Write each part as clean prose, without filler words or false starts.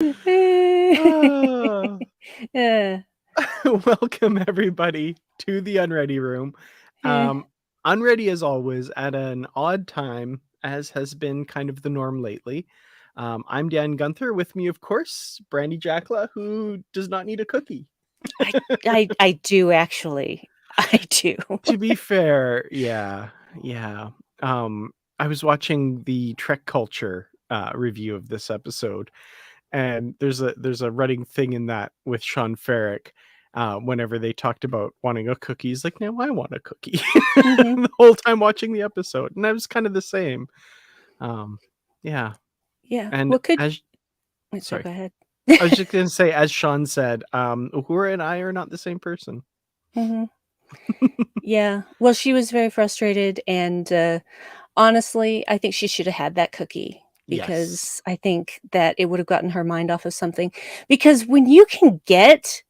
Ah. Eh, Welcome everybody to the Unready room. eh. Unready as always at an odd time, as has been kind of the norm lately. I'm Dan Gunther. With me, of course, Brandi Jackola, who does not need a cookie. I do actually. I do. To be fair, yeah. I was watching the Trek Culture review of this episode, and there's a running thing in that with Sean Ferrick. Whenever they talked about wanting a cookie, he's like, "No, I want a cookie." Mhm. The whole time watching the episode, and I was kind of the same. Um, yeah, Yeah. and Well, could as so sorry, go ahead. I was just gonna say, as Sean said, Uhura and I are not the same person. Mhm. Yeah. Well, she was very frustrated, and honestly, I think she should have had that cookie Yes. because I think that it would have gotten her mind off of something. Because when you can get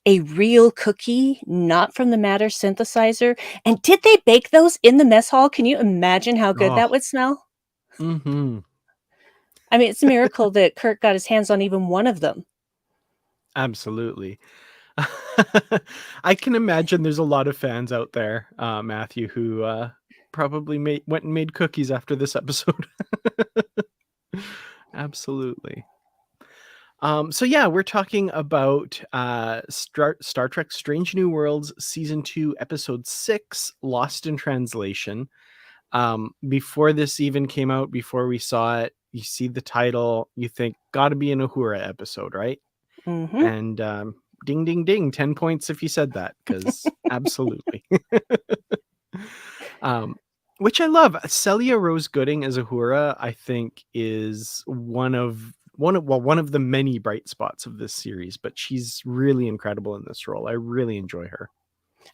a real cookie, not from the matter synthesizer, and did they bake those in the mess hall? Can you imagine how good Oh. that would smell? Mm-hmm. I mean, it's a miracle that Kirk got his hands on even one of them. Absolutely. I can imagine there's a lot of fans out there, Matthew, who probably went and made cookies after this episode. Absolutely. So yeah, we're talking about Star Trek Strange New Worlds season 2 episode 6, Lost in Translation. Before this even came out, before we saw it, you see the title, you think gotta be an Uhura episode, right? Mhm. And ding ding ding, 10 points if you said that, because absolutely. um which I love. Celia Rose Gooding as Uhura, I think, is one of the many bright spots of this series, but she's really incredible in this role. I really enjoy her.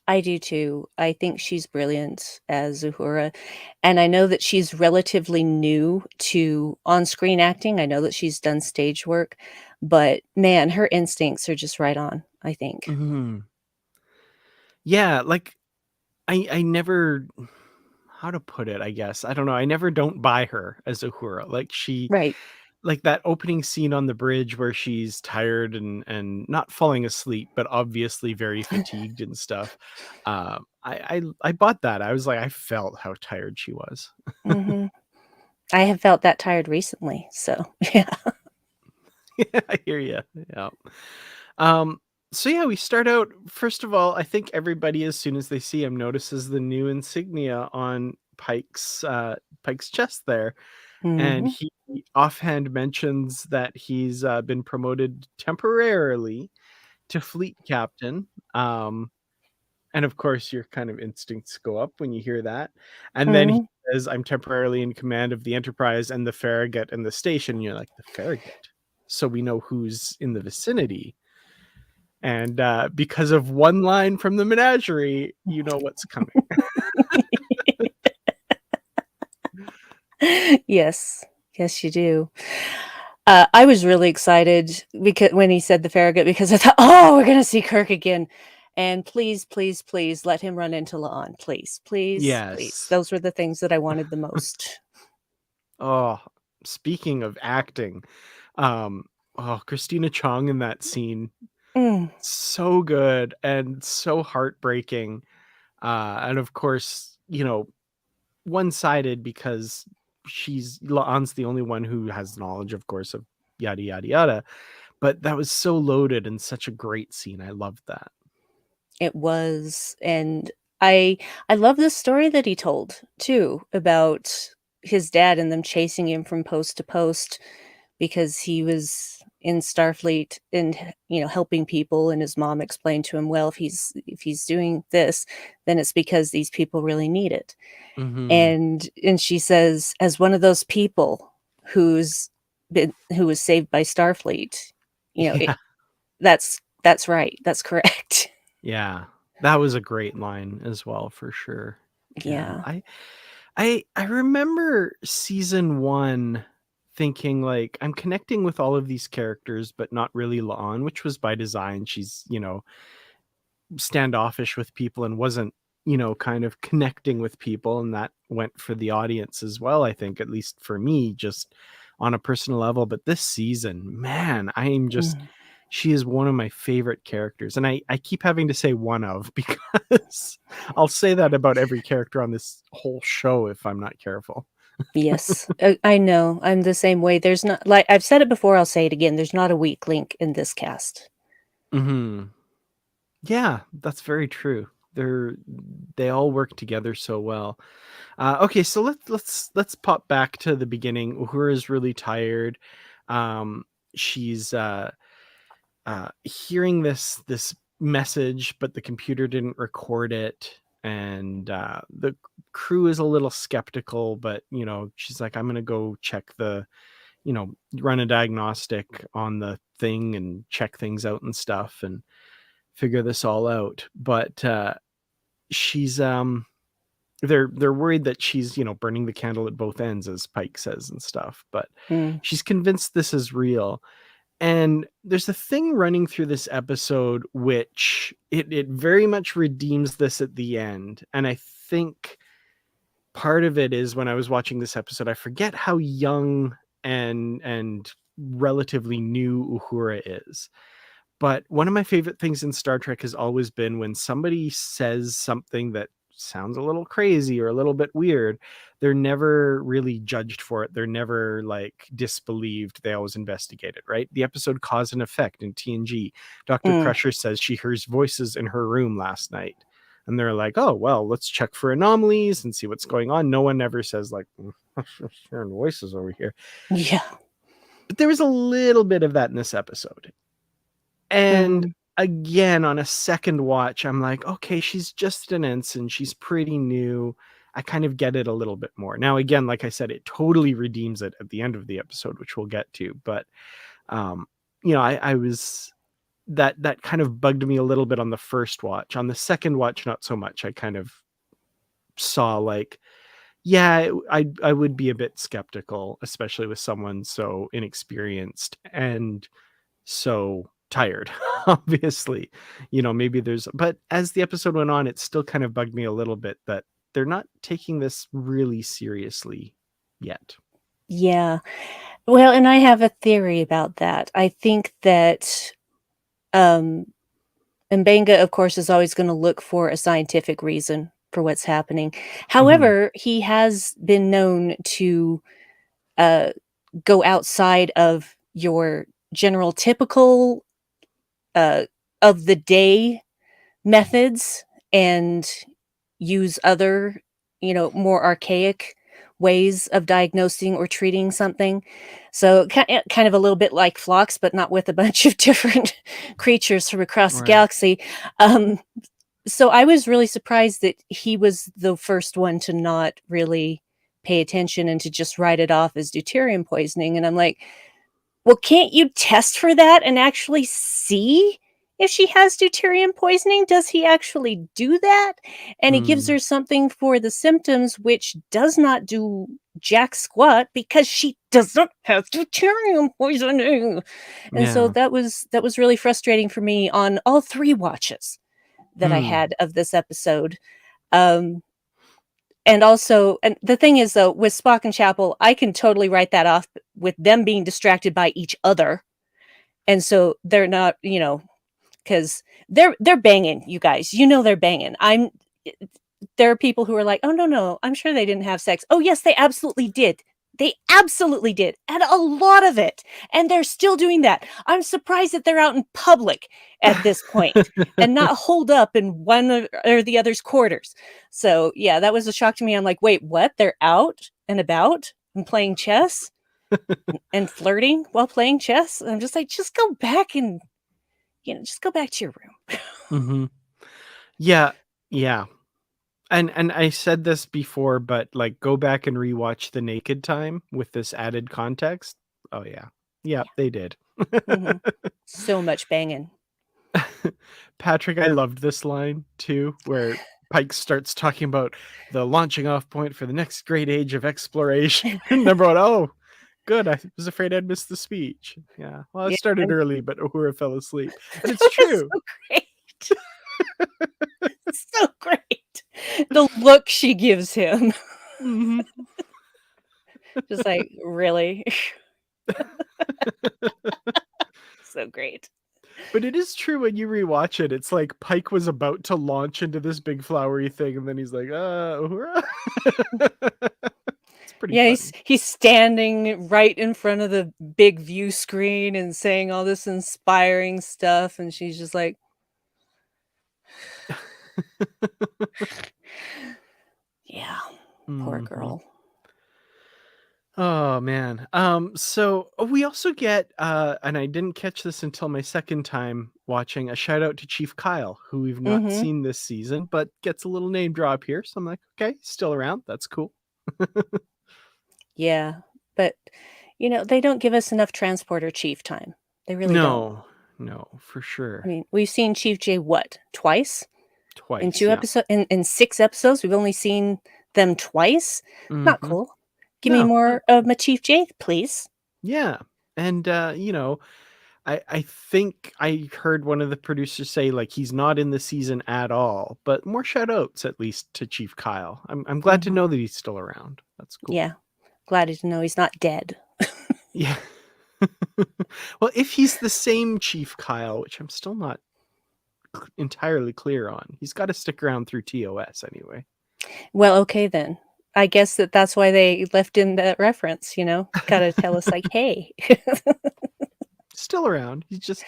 I do too. I think she's brilliant as Uhura, and I know that she's relatively new to on-screen acting. I know that she's done stage work, but man, her instincts are just right on, I think. Mhm. Yeah, like I never, how to put it, I guess. I don't know. I never don't buy her as Uhura. Like Right. like that opening scene on the bridge where she's tired and not falling asleep, but obviously very fatigued and stuff. I bought that. I was like, I felt how tired she was. Mhm. I have felt that tired recently, so yeah. Yeah, I hear you. Yeah. Um, so yeah, we start out, first of all, I think everybody, as soon as they see him, notices the new insignia on Pike's chest there, and Mhm. he offhand mentions that he's been promoted temporarily to fleet captain. Um, and of course, your kind of instincts go up when you hear that. And then he Mhm. says, "I'm temporarily in command of the Enterprise and the Farragut and the station." And you're like, the Farragut? So we know who's in the vicinity. And because of one line from the menagerie, you know what's coming. Yes. Yes, you do. I was really excited because when he said the Farragut because I thought, "Oh, we're gonna see Kirk again." And please, please, please let him run into Lon. Please, please, please. Yes. Those were the things that I wanted the most. Oh, speaking of acting, um, oh, Christina Chong in that scene, Mm, so good and so heartbreaking. And of course, one-sided because La'an's the only one who has knowledge, of course, of yada yada yada. But that was so loaded and such a great scene. I loved that. it was, and I I love the story that he told too about his dad and them chasing him from post to post because he was in Starfleet and helping people, and his mom explained to him, well, if he's doing this, then it's because these people really need it. Hmm. And she says, as one of those people who was saved by Starfleet, Yeah, that's right, that's correct. yeah, that was a great line as well, for sure. Yeah, Yeah. I remember season 1 thinking, like, I'm connecting with all of these characters, but not really La'an, which was by design. She's, standoffish with people and wasn't, kind of connecting with people, and that went for the audience as well, I think, at least for me, just on a personal level, but this season, man, she is one of my favorite characters. And I keep having to say one of because I'll say that about every character on this whole show if I'm not careful. Yes, I know. I'm the same way. There's not like I've said it before, I'll say it again. There's not a weak link in this cast. Hmm. Yeah, that's very true. They all work together so well. Okay, so let's pop back to the beginning. Uhura is really tired. She's hearing this message, but the computer didn't record it, and the crew is a little skeptical. But she's like, "I'm gonna go check run a diagnostic on the thing and check things out and stuff, and figure this all out." But she's they're worried that she's burning the candle at both ends, as Pike says and stuff, but Mm, she's convinced this is real. And there's a thing running through this episode which it very much redeems this at the end. And I think part of it is, when I was watching this episode, I forget how young and relatively new Uhura is. But one of my favorite things in Star Trek has always been when somebody says something that sounds a little crazy or a little bit weird, they're never really judged for it. They're never like disbelieved. They always investigate it, right? The episode Cause and Effect in TNG, Dr. mm. Crusher says she hears voices in her room last night. And they're like, oh, well, let's check for anomalies and see what's going on. No one ever says like, hearing voices over here. Yeah. But there was a little bit of that in this episode. And Mm. again, on a second watch, I'm like, okay, she's just an ensign. She's pretty new. I kind of get it a little bit more. Now, again, like I said, it totally redeems it at the end of the episode, which we'll get to. But, um, I was that kind of bugged me a little bit on the first watch. On the second watch, not so much. I kind of saw like, yeah, I would be a bit skeptical, especially with someone so inexperienced and so tired. Obviously, maybe but as the episode went on, it still kind of bugged me a little bit that they're not taking this really seriously yet. Yeah. Well, and I have a theory about that. I think that um Mbenga, of course, is always going to look for a scientific reason for what's happening. Hmm. However, he has been known to uh, go outside of your general typical uh, of the day methods and use other, more archaic ways of diagnosing or treating something. So kind of a little bit like Phlox, but not with a bunch of different creatures from across the Right. galaxy. Um, so I was really surprised that he was the first one to not really pay attention and to just write it off as deuterium poisoning. And I'm like, well, can't you test for that and actually see if she has deuterium poisoning? Does he actually do that? And he gives Mm. her something for the symptoms, which does not do jack squat because she doesn't have deuterium poisoning. And so Yeah. that was really frustrating for me on all three watches that I Hmm. had of this episode. Um, and also, and the thing is though, with Spock and Chapel, I can totally write that off with them being distracted by each other. And so they're not, because they're banging, you guys. They're banging. There are people who are like, oh no, I'm sure they didn't have sex. Oh yes, they absolutely did. They absolutely did. And a lot of it. And they're still doing that. I'm surprised that they're out in public at this point and not holed up in one or the other's quarters. So yeah, that was a shock to me. I'm like, wait, what? They're out and about and playing chess and flirting while playing chess? I'm just like, just go back and just go back to your room. Hmm. Yeah. Yeah. And I said this before, but like, go back and rewatch the naked time with this added context. Oh yeah. Yeah, they did. Mhm. So much banging. Patrick, I loved this line too, where Pike starts talking about the launching off point for the next great age of exploration. Number one, oh, good. I was afraid I'd miss the speech. Yeah. Well, I Yeah, started and early, but Uhura fell asleep. And it's that was true. so great. So great. The look she gives him. Hmm. Just like, really? So great. But it is true when you rewatch it. It's like Pike was about to launch into this big flowery thing, and then he's like, Uhura? It's pretty Yeah, funny. he's standing right in front of the big view screen and saying all this inspiring stuff, and she's just like, yeah, poor Hmm. girl. Oh man. So we also get and I didn't catch this until my second time watching, a shout out to Chief Kyle, who we've not Mhm. seen this season, but gets a little name drop here. So I'm like, okay, still around. That's cool. Yeah, but, they don't give us enough Transporter Chief time. They really don't. No, no, for I sure. mean, we've seen Chief J what? Twice? In Twice, 2 yeah. episodes, in 6 episodes, we've only seen them twice? Not Mm-hmm. cool. Give me No, more of my Chief J, please. yeah. And I think I heard one of the producers say like he's not in the season at all, but more shout outs at least to Chief Kyle. I'm glad to Mhm. know that he's still around. That's cool. Yeah. Glad to know he's not dead. Yeah. Well, if he's the same Chief Kyle, which I'm still not entirely clear on, he's got to stick around through TOS anyway. Well, okay then. I guess that's why they left in that reference, Gotta tell us like, "Hey." Still around. He's just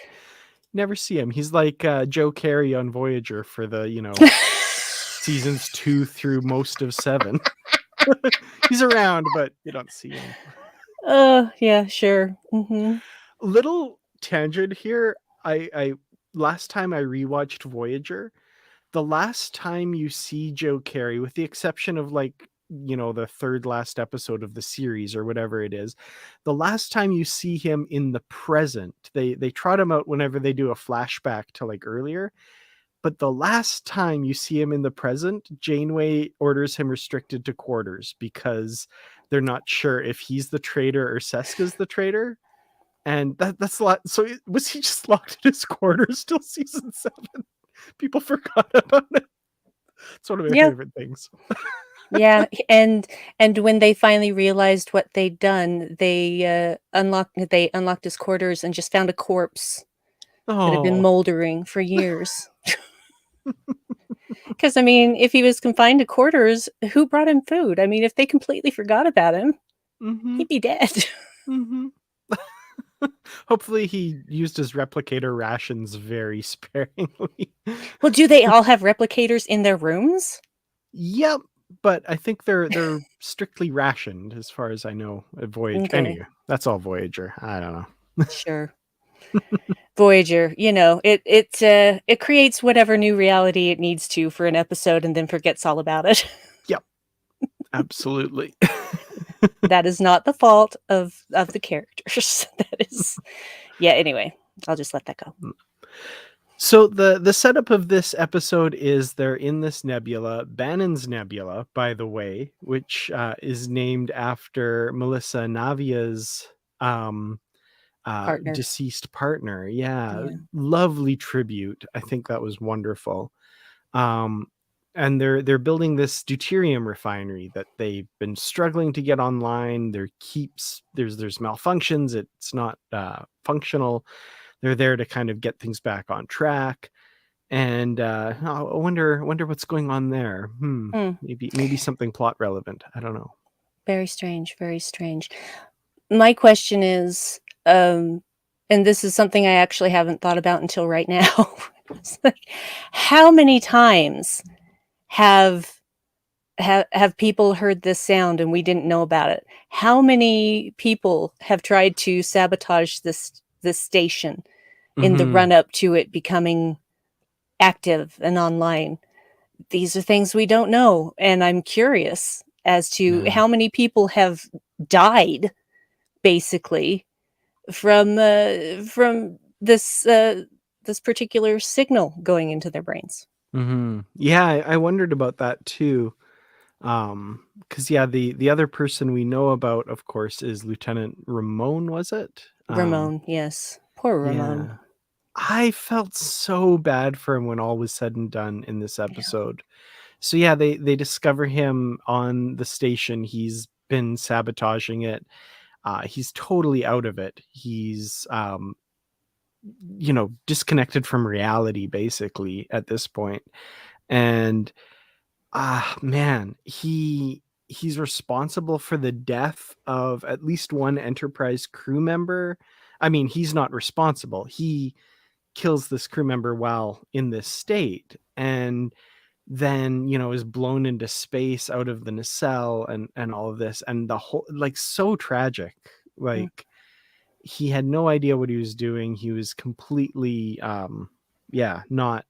never see him. He's like Joe Carey on Voyager for the, seasons 2 through most of 7. He's around, but you don't see him. Yeah, sure. Mhm. Little tangent here. I last time I rewatched Voyager, the last time you see Joe Carey, with the exception of like, the third last episode of the series or whatever it is, the last time you see him in the present, they trot him out whenever they do a flashback to like earlier. But the last time you see him in the present, Janeway orders him restricted to quarters because they're not sure if he's the traitor or Seska's the traitor. And that's a lot. So was he just locked in his quarters till season 7? People forgot about it. It's one of my Yeah. favorite things. Yeah, and when they finally realized what they'd done, they unlocked his quarters and just found a corpse that had been Oh. moldering for years. Because I mean, if he was confined to quarters, who brought him food? I mean, if they completely forgot about him, Mm-hmm. he'd be dead. Mm-hmm. Hopefully he used his replicator rations very sparingly. Well, do they all have replicators in their rooms? Yep, but I think they're strictly rationed as far as I know at Voyager. Okay, Anyway, that's all Voyager. I don't know. sure. Voyager, it creates whatever new reality it needs to for an episode and then forgets all about it. Yep, absolutely. That is not the fault of the characters. That is yeah, anyway, I'll just let that go. So the setup of this episode is they're in this nebula, Bannon's Nebula, by the way, which is named after Melissa Navia's um, Partner. deceased partner. Yeah, Yeah. lovely tribute. I think that was wonderful. Um, and they're building this deuterium refinery that they've been struggling to get online. There's malfunctions. It's not functional. They're there to kind of get things back on track. And I wonder what's going on there. Mm, Maybe something plot relevant. I don't know. very strange, very strange. My question is, and this is something I actually haven't thought about until right now. It's like, how many times have have people heard this sound and we didn't know about it? How many people have tried to sabotage this station in the Hmm. run up to it becoming active and online? These are things we don't know, and I'm curious as to Yeah. how many people have died basically from this particular signal going into their brains. Yeah, I wondered about that too. Because yeah, the other person we know about, of course, is Lieutenant Ramon. Was it? Ramon, yes. Poor Ramon. Yeah. I felt so bad for him when all was said and done in this Yeah. episode. So yeah, they discover him on the station. He's been sabotaging it. He's totally out of it. He's disconnected from reality basically at this point. And man, he's responsible for the death of at least one Enterprise crew member. I mean, he's not responsible. He kills this crew member while in this state, and then is blown into space out of the nacelle, and all of this, and the whole, like, so tragic. Mm. Like, he had no idea what he was doing. He was completely not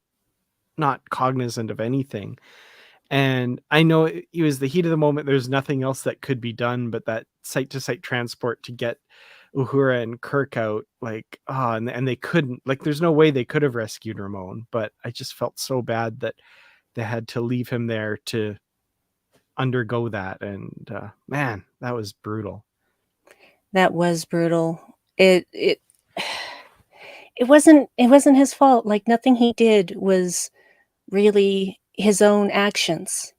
cognizant of anything. And I know it was the heat of the moment. There's nothing else that could be done but that site to site transport to get Uhura and Kirk out. Like, and they couldn't, like, there's no way they could have rescued Ramon, but I just felt so bad that they had to leave him there to undergo that. And man, that was brutal. That was brutal. It wasn't his fault. Like, nothing he did was really his own actions.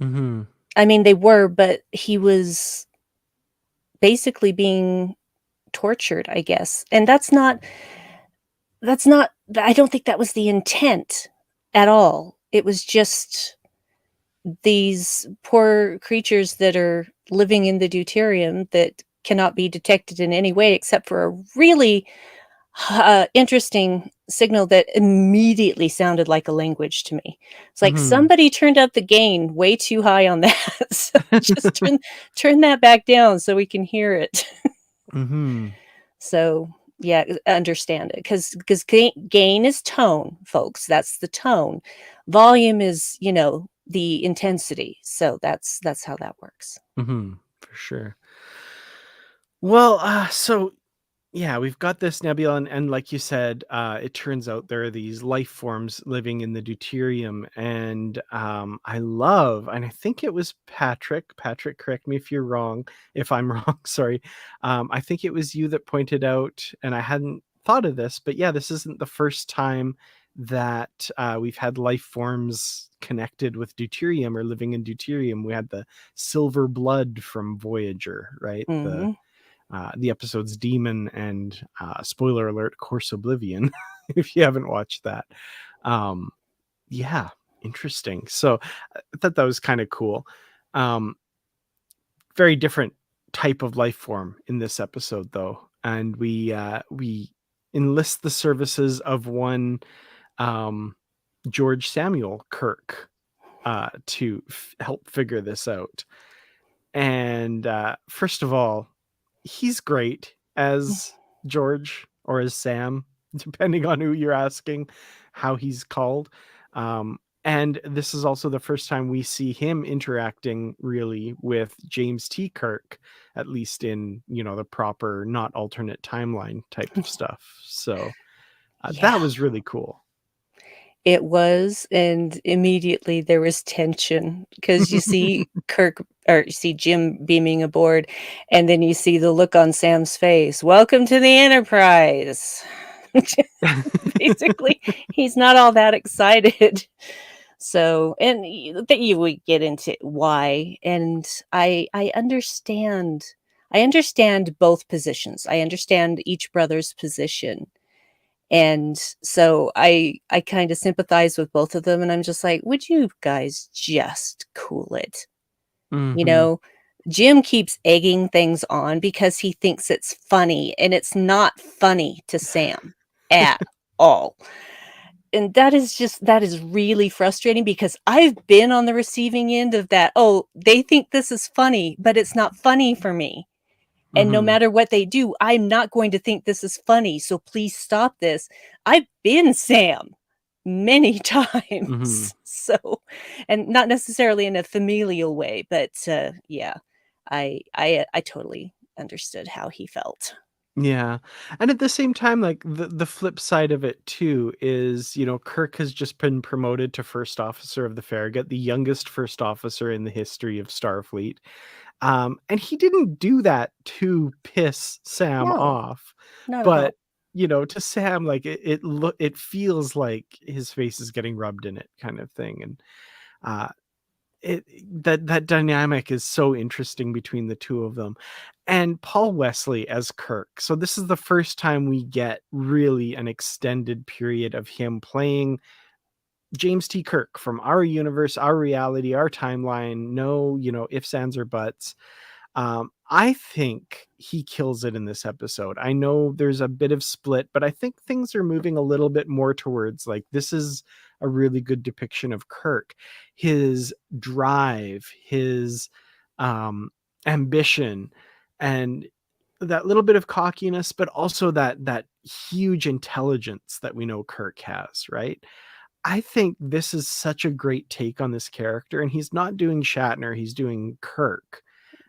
Mm-hmm. I mean, they were, but he was basically being tortured, I guess. And that's not I don't think that was the intent at all. It was just these poor creatures that are living in the deuterium that cannot be detected in any way except for a really interesting signal that immediately sounded like a language to me. It's like Mm-hmm. somebody turned up the gain way too high on that. So just turn that back down so we can hear it. Mm-hmm. So yeah, understand it because gain is tone, folks. That's the tone. Volume is the intensity. So that's how that works. Mm-hmm. For sure. Well, so yeah, we've got this nebula, and like you said, it turns out there are these life forms living in the deuterium, and I think it was Patrick. Patrick, correct me if I'm wrong. Sorry. I think it was you that pointed out, and I hadn't thought of this, but yeah, this isn't the first time that we've had life forms connected with deuterium or living in deuterium. We had the silver blood from Voyager, right? The Mhm. the episode's Demon and spoiler alert, Course Oblivion, if you haven't watched that. Um, yeah, interesting. So I thought that was kind of cool. Um, Very different type of life form in this episode, though, and we enlist the services of one um, George Samuel Kirk to help figure this out. And first of all, he's great as George or as Sam, depending on who you're asking how he's called. And this is also the first time we see him interacting really with James T. Kirk, at least in, the proper, not alternate timeline type of stuff. So that Yeah. was really cool. It was, and immediately there was tension because you see Kirk or you see Jim beaming aboard, and then you see the look on Sam's face. Welcome to the Enterprise. Basically, he's not all that excited. So, and that you would get into why, and I understand. I understand both positions. I understand each brother's position, and so I kind of sympathize with both of them, and I'm just like, "Would you guys just cool it?" You Hmm. know? Jim keeps egging things on because he thinks it's funny, and it's not funny to Sam at all. And that is really frustrating because I've been on the receiving end of that, "Oh, they think this is funny, but it's not funny for me." And no Hmm. matter what they do, I'm not going to think this is funny, so please stop this. I've been Sam many Hmm. times. So, and not necessarily in a familial way, but, yeah, I totally understood how he felt. Yeah. And at the same time, like, the flip side of it too is, Kirk has just been promoted to first officer of the Farragut, the youngest first officer in the history of Starfleet. And he didn't do that to piss Sam No, off, not at all. but to Sam, like, it feels like his face is getting rubbed in it, kind of thing. And uh that dynamic is so interesting between the two of them. And Paul Wesley as Kirk. So this is the first time we get really an extended period of him playing James T. Kirk from our universe, our reality, our timeline. No, ifs, ands, or buts. I think he kills it in this episode. I know there's a bit of split, but I think things are moving a little bit more towards like this is a really good depiction of Kirk, his drive, his ambition, and that little bit of cockiness, but also that huge intelligence that we know Kirk has, right? I think this is such a great take on this character, and he's not doing Shatner, he's doing Kirk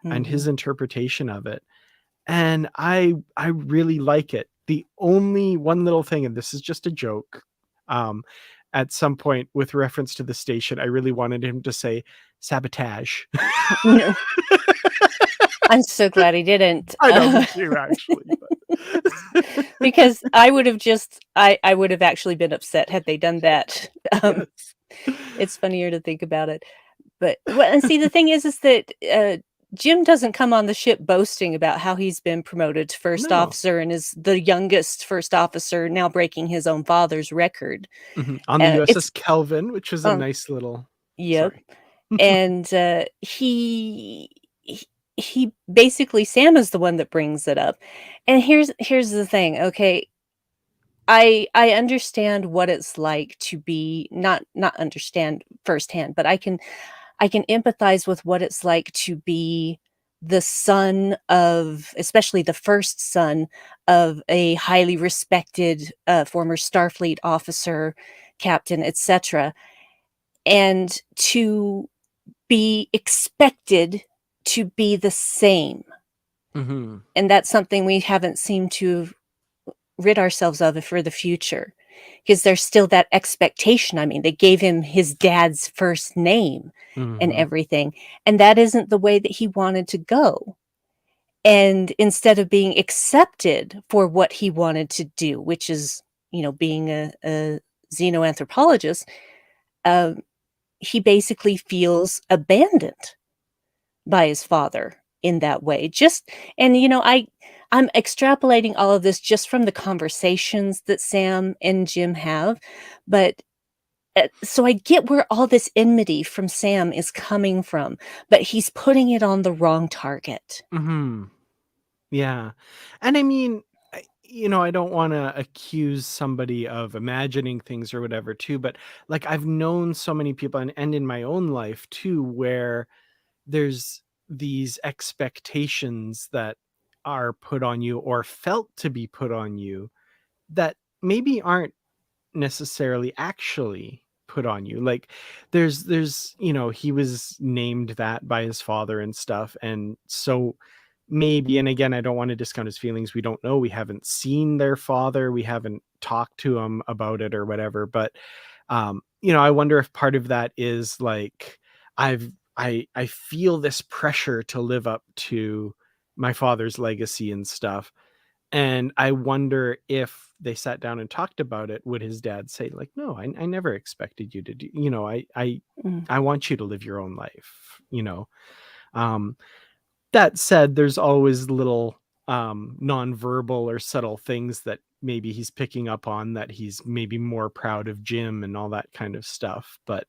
and Mhm. his interpretation of it. And I really like it. The only one little thing, and this is just a joke, um, at some point with reference to the station, I really wanted him to say sabotage. No, I'm so glad he didn't, I know, me too, actually, but because I would have actually been upset had they done that. Um, yes. it's funnier to think about it. But well, and see, the thing is that, Jim doesn't come on the ship boasting about how he's been promoted to first No. officer and is the youngest first officer, now breaking his own father's record. Mhm. On the USS It's Kelvin, which is a um, nice little yep, sorry. and, he basically Sam is the one that brings it up. And here's the thing, okay, I understand what it's like to be not understand firsthand, but I can empathize with what it's like to be the son of, especially the first son of a highly respected, former Starfleet officer, captain, etc., and to be expected to be the same. Mhm. And that's something we haven't seemed to rid ourselves of for the future, because there's still that expectation. I mean, they gave him his dad's first name and Mhm. everything, and that isn't the way that he wanted to go. And instead of being accepted for what he wanted to do, which is, being a xenoanthropologist, um, he basically feels abandoned by his father in that way. Just and I'm extrapolating all of this just from the conversations that Sam and Jim have, but so I get where all this enmity from Sam is coming from, but he's putting it on the wrong target. Mhm. Yeah. And I mean, I don't want to accuse somebody of imagining things or whatever too, but like I've known so many people and in my own life too, where there's these expectations that are put on you or felt to be put on you that maybe aren't necessarily actually put on you. Like there's he was named that by his father and stuff, and so maybe, and again, I don't want to discount his feelings, we don't know, we haven't seen their father, we haven't talked to him about it or whatever, but I wonder if part of that is like I feel this pressure to live up to my father's legacy and stuff, and I wonder if they sat down and talked about it, would his dad say like, "No, I never expected you to do, Mm, I want you to live your own life," Um, that said, there's always little nonverbal or subtle things that maybe he's picking up on, that he's maybe more proud of Jim and all that kind of stuff. But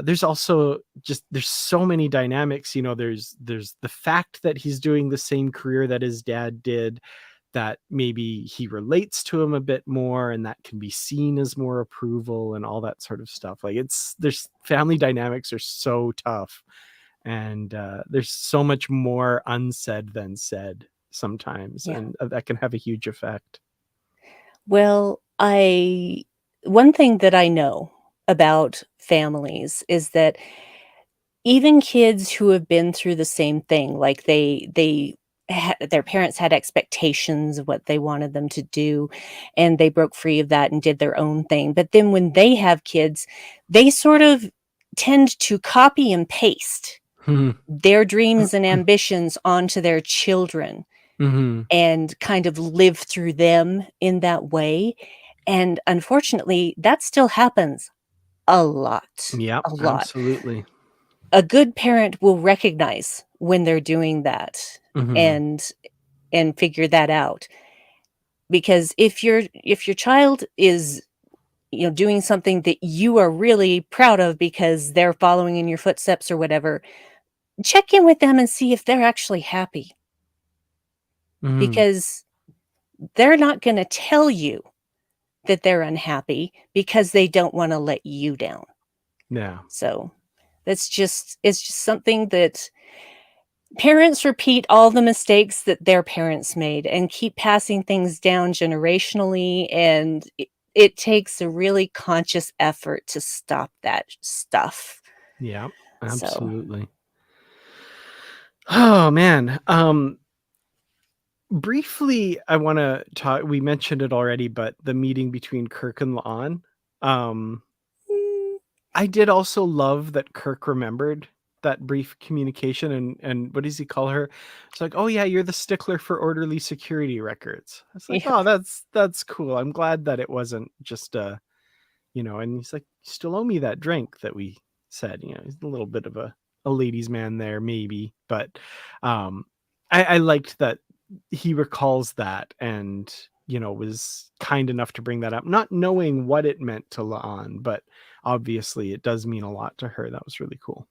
there's also just there's so many dynamics. There's the fact that he's doing the same career that his dad did, that maybe he relates to him a bit more, and that can be seen as more approval and all that sort of stuff. Like there's family dynamics are so tough, and there's so much more unsaid than said sometimes, yeah. and that can have a huge effect. Well, I one thing that I know about families is that even kids who have been through the same thing, like their parents had expectations of what they wanted them to do, and they broke free of that and did their own thing. But then when they have kids, they sort of tend to copy and paste Hmm. their dreams and ambitions onto their children Hmm. and kind of live through them in that way. And unfortunately, that still happens a lot, Yep, a lot. absolutely. a good parent will recognize when they're doing that Mhm. and figure that out. Because if your child is, doing something that you are really proud of because they're following in your footsteps or whatever, check in with them and see if they're actually happy, Mhm. because they're not going to tell you that they're unhappy because they don't want to let you down. Yeah. So it's just something that parents repeat all the mistakes that their parents made and keep passing things down generationally, and it takes a really conscious effort to stop that stuff. Yeah. So, Absolutely. Oh man. Briefly, I want to talk. We mentioned it already, but the meeting between Kirk and Lon. Um, mm, I did also love that Kirk remembered that brief communication, and what does he call her? It's like, "Oh yeah, you're the stickler for orderly security records." It's like, yeah. "Oh, that's cool. I'm glad that it wasn't just a, and he's like, "You still owe me that drink that we said." He's a little bit of a ladies man there maybe, but um I liked that he recalls that, and was kind enough to bring that up, not knowing what it meant to La'an, but obviously it does mean a lot to her. That was really cool.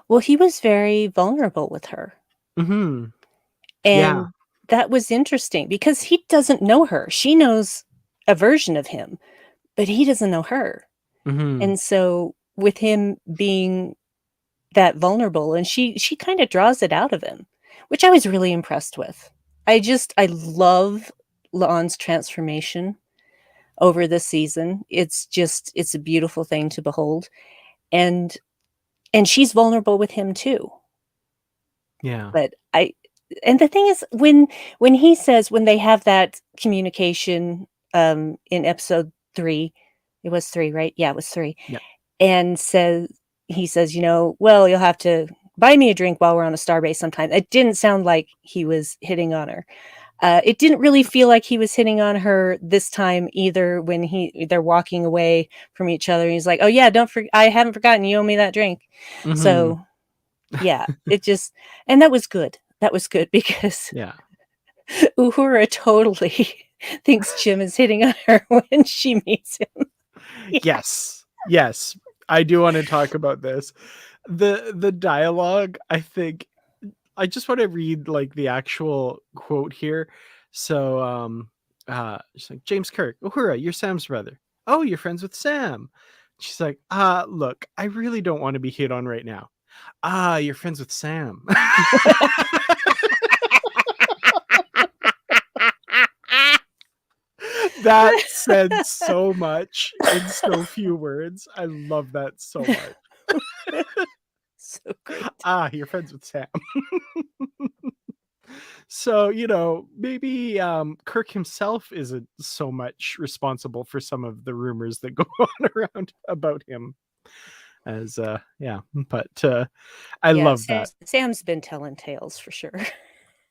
Well, he was very vulnerable with her, Mhm. Yeah. and that was interesting because he doesn't know her. She knows a version of him, but he doesn't know her. Mhm. And so with him being that vulnerable, and she kinda draws it out of him, which I was really impressed with. I love La'an's transformation over the season. It's a beautiful thing to behold, and she's vulnerable with him too. Yeah. But I and the thing is, when he says, when they have that communication, in episode 3, it was 3, right? Yeah, it was 3, Yeah. and he says, "Well, you'll have to buy me a drink while we're on a starbase sometime." It didn't sound like he was hitting on her. It didn't really feel like he was hitting on her this time either when they're walking away from each other, and he's like, "Oh, yeah, I haven't forgotten, you owe me that drink." Mhm. So, yeah, it just and that was good. That was good because Yeah. Uhura totally thinks Jim is hitting on her when she meets him. Yeah. Yes. Yes. I do want to talk about this. The dialogue, I think, I just want to read like the actual quote here. So she's like, "James Kirk, Uhura, you're Sam's brother. Oh, you're friends with Sam." She's like, look, I really don't want to be hit on right now. Ah, you're friends with Sam." That said so much in so few words. I love that so much. So great. Ah, you're friends with Sam. So, maybe Kirk himself isn't so much responsible for some of the rumors that go on around about him as yeah, but I Yeah, love that. Sam's been telling tales for sure.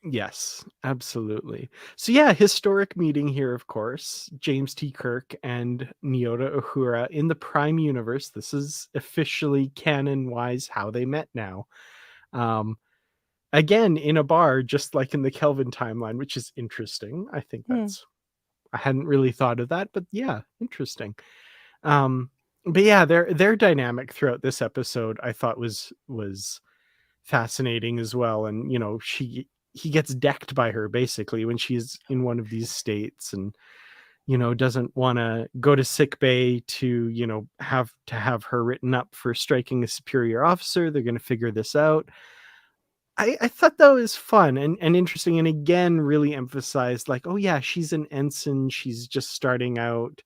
Yes, absolutely. So yeah, historic meeting here, of course. James T. Kirk and Nyota Uhura in the Prime Universe. This is officially canon-wise how they met now. Um, Again, in a bar, just like in the Kelvin timeline, which is interesting. I think Hmm. I hadn't really thought of that, but yeah, interesting. Um, but yeah, their dynamic throughout this episode I thought was fascinating as well. And he gets decked by her basically when she's in one of these states, and doesn't want to go to sick bay to have her written up for striking a superior officer. They're going to figure this out. I thought that was fun and interesting, and again really emphasized like, oh yeah, she's an ensign, she's just starting out.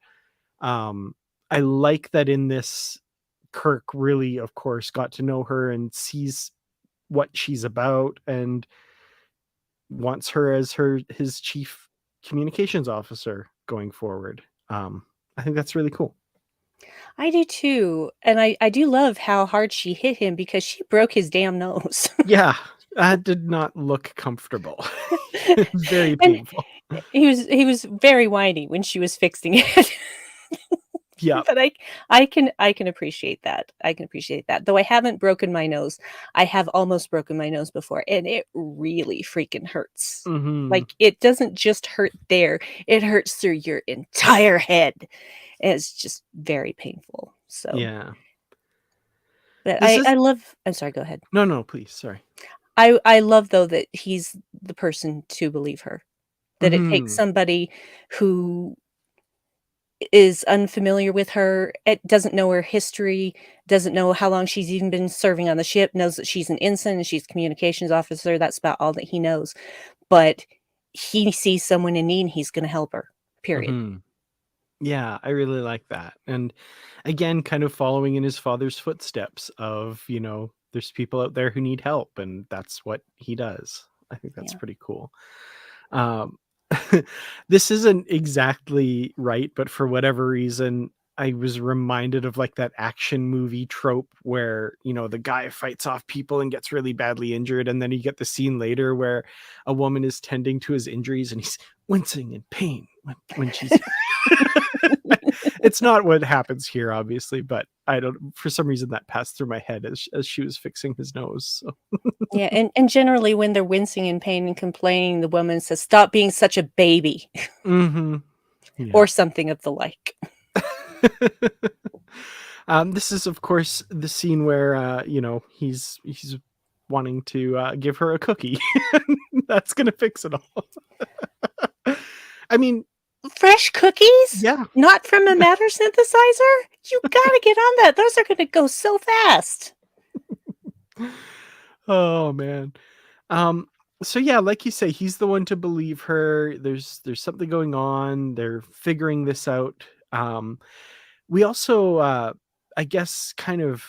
um I like that in this, Kirk really of course got to know her and sees what she's about and wants her as his chief communications officer going forward. I think that's really cool. I do too, and I do love how hard she hit him because she broke his damn nose. Yeah, that did not look comfortable. Very And painful. he was very whiny when she was fixing it. Yeah. But I can appreciate that. I can appreciate that. Though I haven't broken my nose. I have almost broken my nose before, and it really freaking hurts. Mhm. Like, it doesn't just hurt there, it hurts through your entire head, and it's just very painful. So, Yeah. but This is I love I'm sorry, go ahead. No, no, please, sorry. I love, though, that he's the person to believe her, that it takes Mhm. somebody who is unfamiliar with her, it doesn't know her history, doesn't know how long she's even been serving on the ship, knows that she's an ensign and she's a communications officer, that's about all that he knows, but he sees someone in need and he's gonna help her, period. Mhm. Yeah, I really like that. And again, kind of following in his father's footsteps of, there's people out there who need help, and that's what he does. I think that's Yeah. pretty cool. Um, this isn't exactly right, but for whatever reason, I was reminded of like that action movie trope where, the guy fights off people and gets really badly injured. And then you get the scene later where a woman is tending to his injuries and he's wincing in pain when she's it's not what happens here, obviously, but I don't, for some reason that passed through my head as she was fixing his nose. So. Yeah, and generally when they're wincing in pain and complaining, the woman says, "Stop being such a baby," Mhm. Yeah. or something of the like. This is, of course, the scene where he's wanting to give her a cookie. That's gonna fix it all. I mean, Fresh cookies? yeah. Not from a matter synthesizer? You gotta get on that, those are gonna go so fast. Oh man. Um, so yeah, like you say, he's the one to believe her. There's something going on. They're figuring this out. We also, I guess, kind of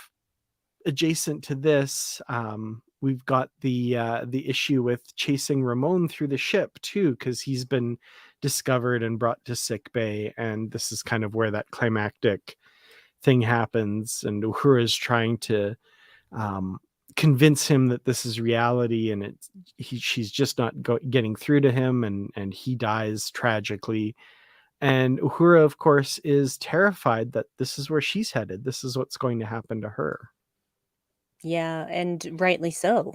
adjacent to this, we've got the issue with chasing Ramon through the ship too, because he's been discovered and brought to sick bay, and this is kind of where that climactic thing happens, and Uhura is trying to um, convince him that this is reality, and she's just not getting through to him, and he dies tragically. And Uhura, of course, is terrified that this is where she's headed. This is what's going to happen to her. Yeah, and rightly so,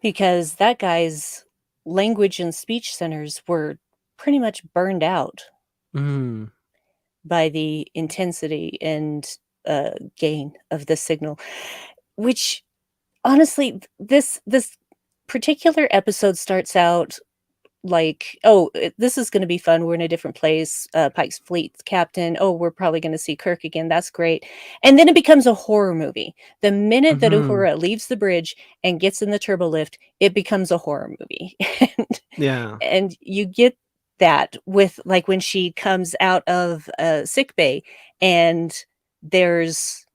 because that guy's language and speech centers were pretty much burned out Mm, by the intensity and, gain of the signal, which honestly, this particular episode starts out like, "Oh, this is gonna be fun, we're in a different place, Pike's Fleet's captain, oh, we're probably gonna see Kirk again, that's great," and then it becomes a horror movie. The minute that mhm. Uhura leaves the bridge and gets in the turbo lift, it becomes a horror movie, and Yeah. you get that with, like, when she comes out of, sick bay and there's,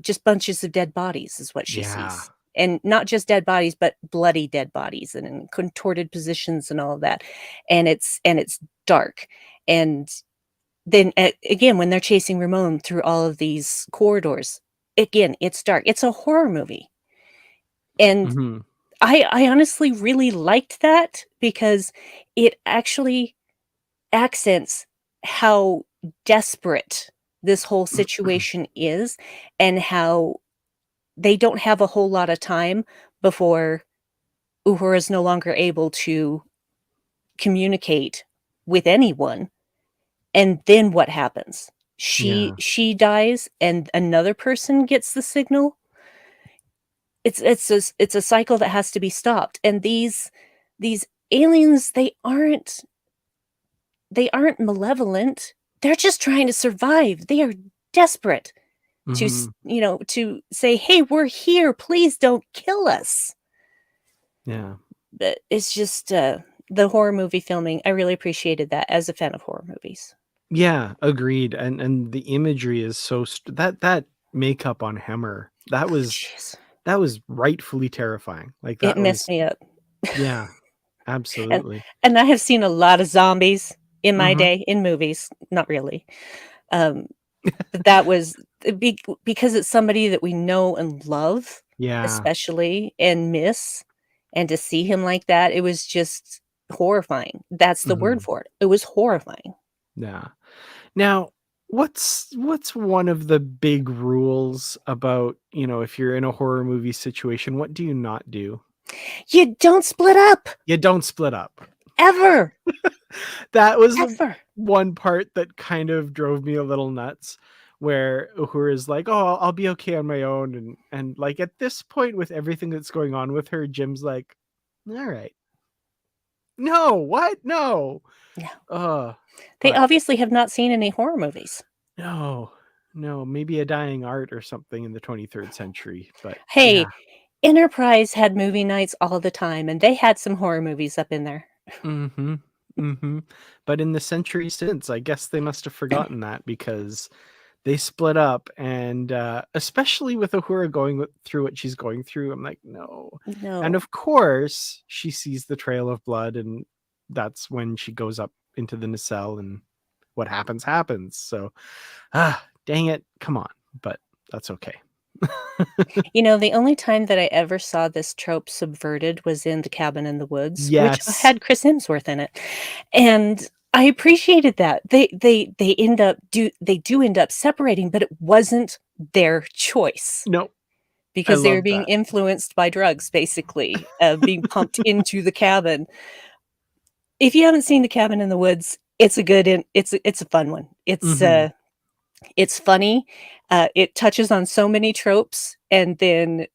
just bunches of dead bodies is what she Yeah. sees. And not just dead bodies, but bloody dead bodies and in contorted positions and all of that. And it's dark. And then again, when they're chasing Ramon through all of these corridors, again, it's dark. It's a horror movie. And Mhm. I honestly really liked that because it actually accents how desperate this whole situation is and how they don't have a whole lot of time before Uhura is no longer able to communicate with anyone, and then what happens? She Yeah. she dies and another person gets the signal. It's a cycle that has to be stopped, and these aliens, they aren't malevolent. They're just trying to survive. They are desperate Mhm. to say, "Hey, we're here. Please don't kill us." Yeah. But it's just, the horror movie filming, I really appreciated that as a fan of horror movies. Yeah, agreed, and the imagery is so that makeup on Hemmer, Jeez. that was rightfully terrifying. Like, It that messed was me up. yeah, And absolutely. and I have seen a lot of zombies in my Mhm. day, in movies, not really. Um, but that was because it's somebody that we know and love, Yeah. especially, and miss, and to see him like that, it was just horrifying. That's the word Mhm. for it. It was horrifying. Yeah. Now what's one of the big rules about, if you're in a horror movie situation, what do you not do? You don't split up You don't split up. ever. That was the Ever. one part that kind of drove me a little nuts, where Uhura is like, "Oh, I'll be okay on my own," and like at this point with everything that's going on with her, Jim's like, "All right, no, what, no, No. uh, They but obviously have not seen any horror movies. no, no, maybe a dying art or something in the 23rd century, but Hey, yeah." Enterprise had movie nights all the time, and they had some horror movies up in there. Mm-hmm. Mm-hmm. But in the century since, I guess they must have forgotten that, because they split up, and especially with Uhura going through what she's going through, I'm like, no. And No. of course, she sees the trail of blood, and that's when she goes up into the nacelle, and what happens. So, dang it, come on. But that's okay. The only time that I ever saw this trope subverted was in The Cabin in the Woods, which Yes. had Chris Hemsworth in it, and I appreciated that. They do end up separating, but it wasn't their choice No, I because they were love being that. influenced by drugs, basically, being pumped into the cabin. If you haven't seen The Cabin in the Woods, it's a fun one. Mm-hmm. It's funny. It touches on so many tropes and then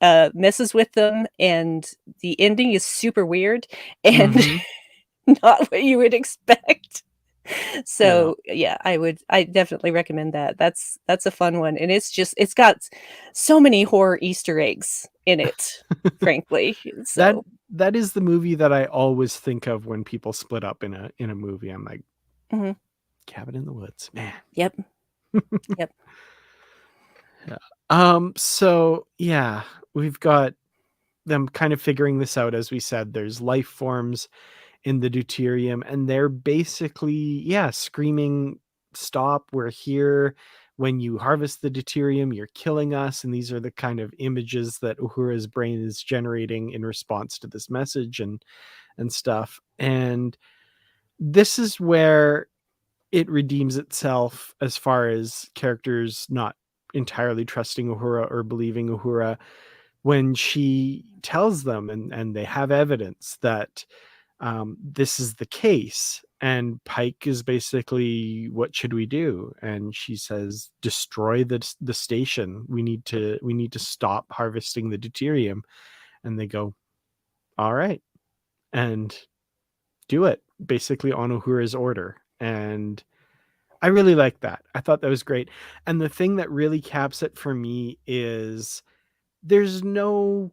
messes with them, and the ending is super weird and Mm-hmm. not what you would expect. Yeah. So yeah, I definitely recommend that. That's a fun one, and it's got so many horror Easter eggs in it, frankly. that So that is the movie that I always think of when people split up in a movie. I'm like, mhm. Cabin in the Woods, man. Yep, yep. Yeah. So yeah, we've got them kind of figuring this out. As we said, there's life forms in the deuterium, and they're basically, yeah, screaming, "Stop, we're here. When you harvest the deuterium, you're killing us." And these are the kind of images that Uhura's brain is generating in response to this message, and stuff. And this is where it redeems itself, as far as characters not entirely trusting Uhura or believing Uhura, when she tells them, and they have evidence that this is the case. And Pike is basically, "What should we do?" And she says, "Destroy the station. We need to stop harvesting the deuterium." And they go, "All right," and do it, basically on Uhura's order. And I really like that. I thought that was great. And the thing that really caps it for me is there's no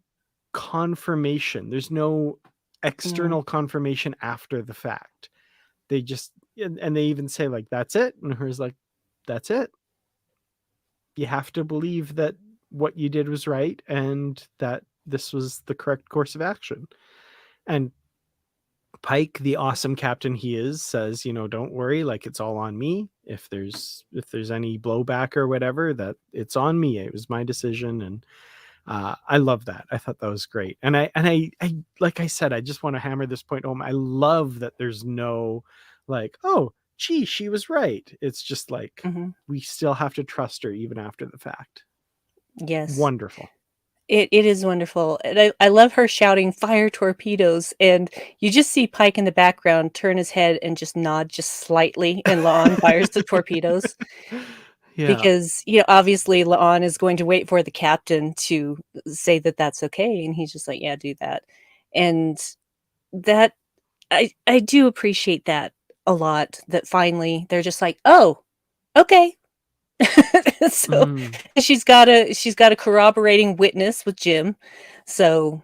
confirmation. There's no Mm, external confirmation after the fact. They just, and they even say, like, "That's it." And Uhura's like, "That's it. You have to believe that what you did was right, and that this was the correct course of action." And Pike, the awesome captain he is, says, "Don't worry, like, it's all on me. If there's any blowback or whatever, that it's on me. It was my decision." And I love that. I thought that was great. And I like I said, I just want to hammer this point home. I love that there's no, like, "Oh, gee, she was right." It's just like, mhm. we still have to trust her even after the fact. Yes. Wonderful. It is wonderful, and I love her shouting, "Fire torpedoes," and you just see Pike in the background turn his head and just nod just slightly, and Lon fires the torpedoes Yeah. because, obviously, Lon is going to wait for the captain to say that that's okay, and he's just like, "Yeah, do that." And that I do appreciate that a lot, that finally they're just like, "Oh, okay." So, Mm, she's got a corroborating witness with Jim, so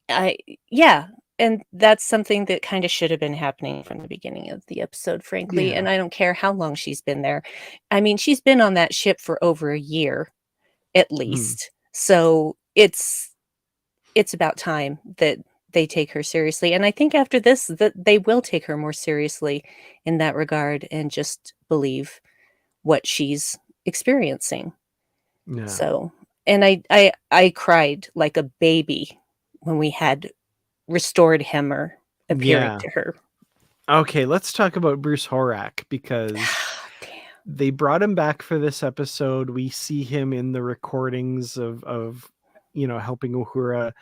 I yeah, and that's something that kinda should have been happening from the beginning of the episode, frankly, and yeah. I don't care how long she's been there. I mean, she's been on that ship for over a year, at Mm, least, so it's about time that they take her seriously, and I think after this, that they will take her more seriously in that regard and just believe what she's experiencing. yeah. So, and I cried like a baby when we had restored Hemmer appearing Yeah. to her. Okay, let's talk about Bruce Horak, because Damn. they brought him back for this episode. We see him in the recordings of helping Uhura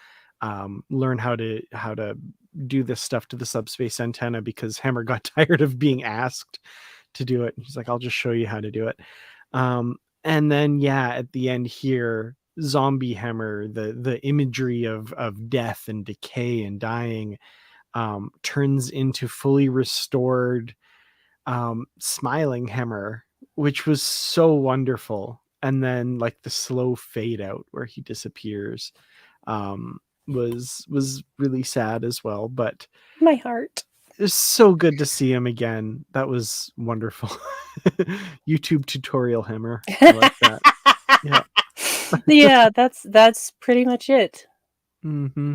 learn how to do this stuff to the subspace antenna, because Hammer got tired of being asked to do it. He's like, I'll just show you how to do it. And then at the end here, zombie Hammer, the imagery of death and decay and dying, turns into fully restored smiling Hammer, which was so wonderful. And then like the slow fade out where he disappears was really sad as well, but My heart. it's so good to see him again. That was wonderful. YouTube tutorial Hammer. I like that. Yeah. Yeah, that's pretty much it. Mm-hmm.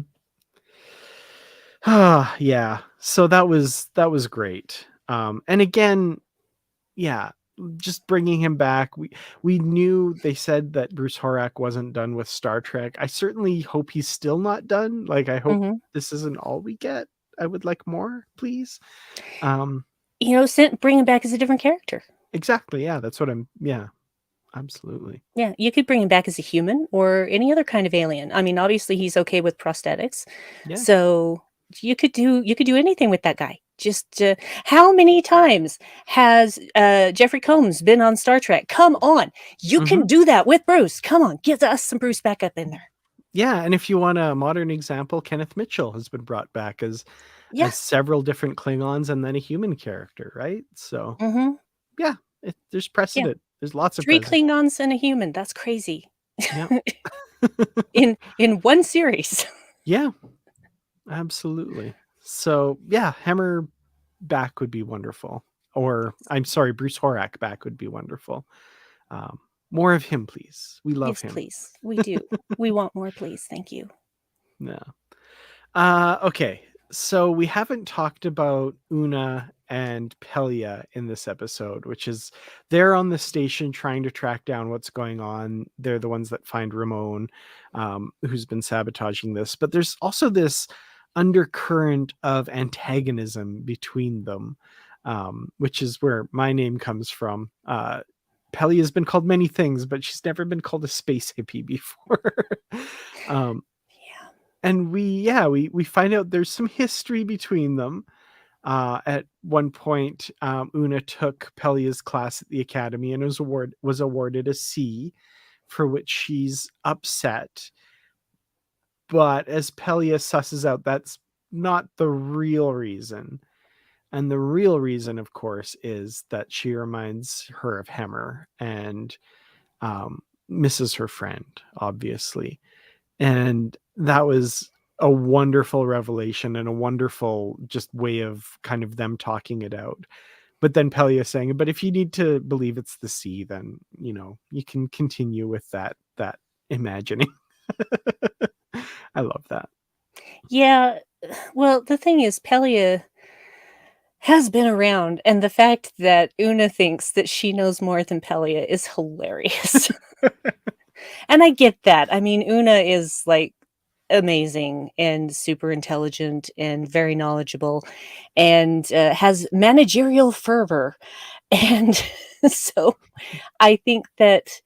Yeah. So that was great. And again, yeah, just bringing him back. We knew they said that Bruce Horak wasn't done with Star Trek. I certainly hope he's still not done. Like, I hope Hmm. this isn't all we get. I would like more, please. Um, Bring him back as a different character. exactly. Yeah, that's what I'm. Yeah, absolutely. Yeah, you could bring him back as a human or any other kind of alien. I mean, obviously he's okay with prosthetics, Yeah. so you could do anything with that guy. Just how many times has Jeffrey Combs been on Star Trek? Come on, you Mm-hmm. can do that with Bruce. Come on, give us some Bruce back up in there. Yeah, and if you want a modern example, Kenneth Mitchell has been brought back Yeah. as several different Klingons and then a human character, right? So Mm-hmm. yeah, there's Yeah. precedent. There's lots of 3 precedent. Klingons and a human. That's crazy. Yeah. In one series. Yeah, absolutely. So yeah, Hammer back would be wonderful. Or I'm sorry, Bruce Horak back would be wonderful. Um, More of him, please. We love Yes, him. please. We do. We want more, please. Thank you. No. Okay. So we haven't talked about Una and Pelia in this episode, which is they're on the station trying to track down what's going on. They're the ones that find Ramon, who's been sabotaging this. But there's also this undercurrent of antagonism between them, which is where my name comes from. Pelia has been called many things, but she's never been called a space hippie before. um, Yeah. and we find out there's some history between them. At one point, Una took Pelia's class at the academy and was awarded a C, for which she's upset. But as Pelia susses out, that's not the real reason. And the real reason, of course, is that she reminds her of Hemmer and misses her friend, obviously. And that was a wonderful revelation and a wonderful just way of kind of them talking it out. But then Pelia saying, but if you need to believe it's the sea, then you can continue with that imagining. I love that. Yeah. Well, the thing is, Pelia has been around, and the fact that Una thinks that she knows more than Pelia is hilarious. And I get that. I mean, Una is like amazing and super intelligent and very knowledgeable and has managerial fervor. And so I think that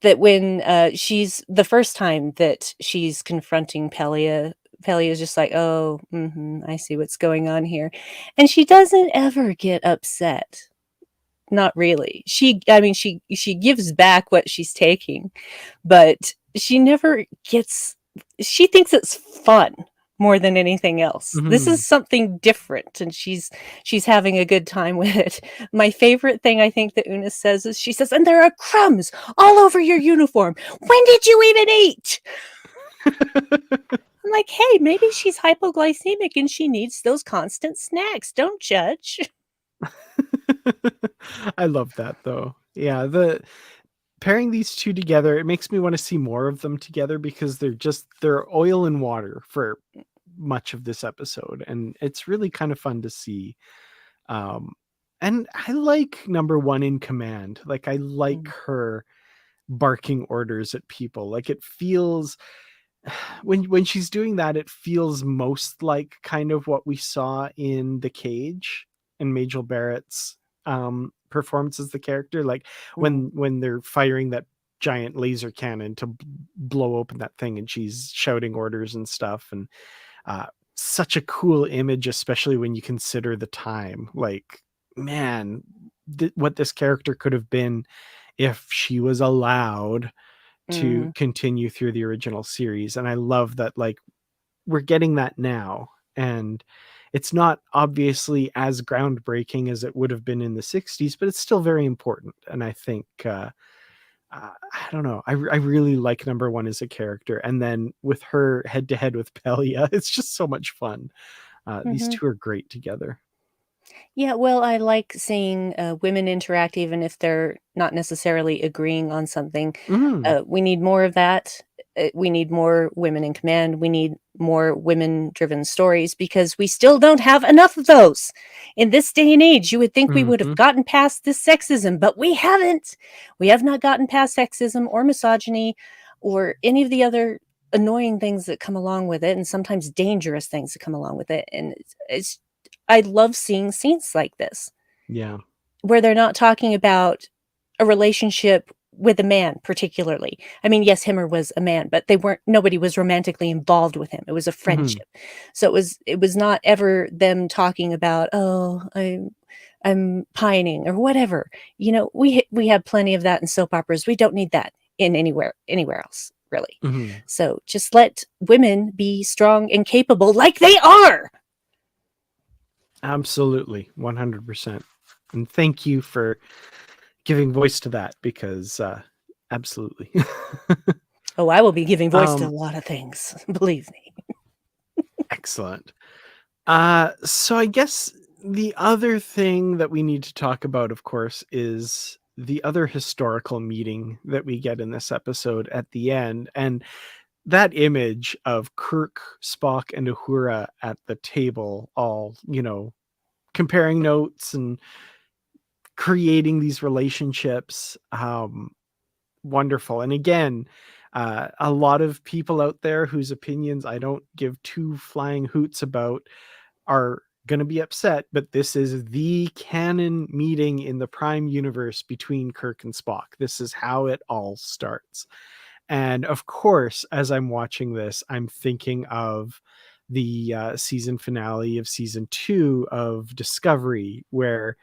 when she's the first time that she's confronting Pelia, Pelia is just like, oh, I see what's going on here. And she doesn't ever get upset. Not really. I mean, she gives back what she's taking, but she never gets, she thinks it's fun more than anything else. This Mhm. is something different, and she's having a good time with it. My favorite thing I think that Una says is she says, and there are crumbs all over your uniform. When did you even eat? I'm like, hey, maybe she's hypoglycemic and she needs those constant snacks. Don't judge. I love that though. Yeah, the pairing these two together, it makes me want to see more of them together, because they're oil and water for much of this episode, and it's really kind of fun to see. Um and I like number one in command. Like, I like Mm. her barking orders at people. Like, it feels when she's doing that, it feels most like kind of what we saw in The Cage and Majel Barrett's performance as the character. Like Mm. when they're firing that giant laser cannon to blow open that thing, and she's shouting orders and stuff, and uh, such a cool image, especially when you consider the time. Like, man, what this character could have been if she was allowed to Mhm. continue through the original series. And I love that, like, we're getting that now. And it's not obviously as groundbreaking as it would have been in the 60s, but it's still very important. And I think, I don't know, I really like number one as a character. And then with her head to head with Pelia, it's just so much fun. These Mhm. two are great together. Yeah, well, I like seeing, women interact even if they're not necessarily agreeing on something. Mm, We need more of that. We need more women in command. We need more women-driven stories because we still don't have enough of those. In this day and age, you would think we would have hmm gotten past this sexism, but we haven't. We have not gotten past sexism or misogyny or any of the other annoying things that come along with it, and sometimes dangerous things that come along with it, and it's I love seeing scenes like this, Yeah. where they're not talking about a relationship with a man particularly. I mean, yes, Himmer was a man, but they weren't nobody was romantically involved with him. It was a hmm friendship. So it was not ever them talking about, "Oh, I'm pining," or whatever. We have plenty of that in soap operas. We don't need that in anywhere else, really. hmm So just let women be strong and capable like they are. Absolutely. 100%. And thank you for giving voice to that, because absolutely. Oh, I will be giving voice to a um lot of things, believe me. Excellent. So I guess the other thing that we need to talk about, of course, is the other historical meeting that we get in this episode at the end. And that image of Kirk, Spock, and Uhura at the table, all, comparing notes and creating these relationships. Wonderful. And again, a lot of people out there whose opinions I don't give two flying hoots about are going to be upset, but this is the canon meeting in the Prime universe between Kirk and Spock. This is how it all starts. And of course, as I'm watching this, I'm thinking of the season finale of season 2 of Discovery, where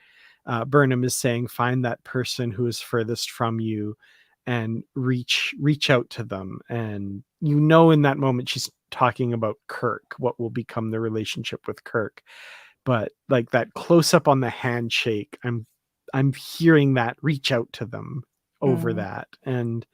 Burnham is saying, "Find that person who is furthest from you, and reach out to them." And in that moment, she's talking about Kirk, what will become the relationship with Kirk. But like that close up on the handshake, I'm hearing that "reach out to them" over Mm, that. And